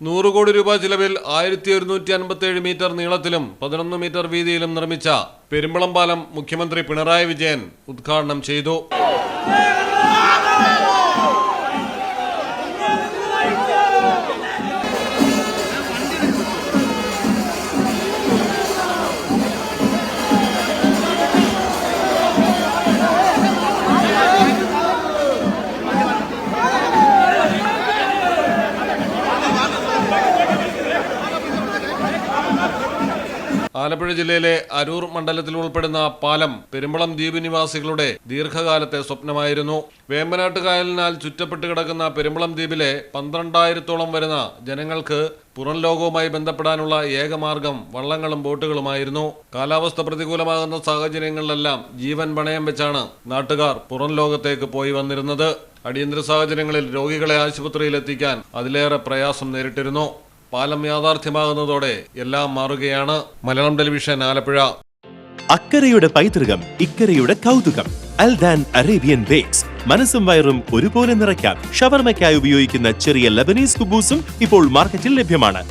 100 കോടി രൂപ ചിലവിൽ 1157 മീറ്റർ നീളത്തിലും 11 മീറ്റർ വീതിയിലും നിർമ്മിച്ച പെരുമ്പളം പാലം മുഖ്യമന്ത്രി പിണറായി വിജയൻ ഉദ്ഘാടനം ചെയ്തു. ആലപ്പുഴ ജില്ലയിലെ അരൂർ മണ്ഡലത്തിൽ ഉൾപ്പെടുന്ന പാലം പെരുമ്പളം ദ്വീപ് നിവാസികളുടെ ദീർഘകാലത്തെ സ്വപ്നമായിരുന്നു. വേമ്പനാട്ട് കായലിനാൽ ചുറ്റപ്പെട്ട് കിടക്കുന്ന പെരുമ്പളം ദ്വീപിലെ 12,000-ഓളം വരുന്ന ജനങ്ങൾക്ക് പുറം ലോകവുമായി ബന്ധപ്പെടാനുള്ള ഏകമാർഗം വള്ളങ്ങളും ബോട്ടുകളുമായിരുന്നു. കാലാവസ്ഥ പ്രതികൂലമാകുന്ന സാഹചര്യങ്ങളിലെല്ലാം ജീവൻ പണയം വെച്ചാണ് നാട്ടുകാർ പുറം ലോകത്തേക്ക് പോയി വന്നിരുന്നത്. അടിയന്തര സാഹചര്യങ്ങളിൽ രോഗികളെ ആശുപത്രിയിൽ എത്തിക്കാൻ അതിലേറെ പ്രയാസം നേരിട്ടിരുന്നു. പാലം യാഥാർത്ഥ്യമാകുന്നതോടെ എല്ലാം മാറുകയാണ്. മലയാളം ടെലിവിഷൻ, ആലപ്പുഴ. അക്കരയുടെ പൈതൃകം, ഇക്കരയുടെ കൗതുകം. അൽദാൻ അറേബ്യൻ ബേക്സ്. മനസ്സും വയറും ഒരുപോലെ നിറയ്ക്കാം. ഷവർമയ്ക്കായി ഉപയോഗിക്കുന്ന ചെറിയ ലബനീസ് കുബൂസും ഇപ്പോൾ മാർക്കറ്റിൽ ലഭ്യമാണ്.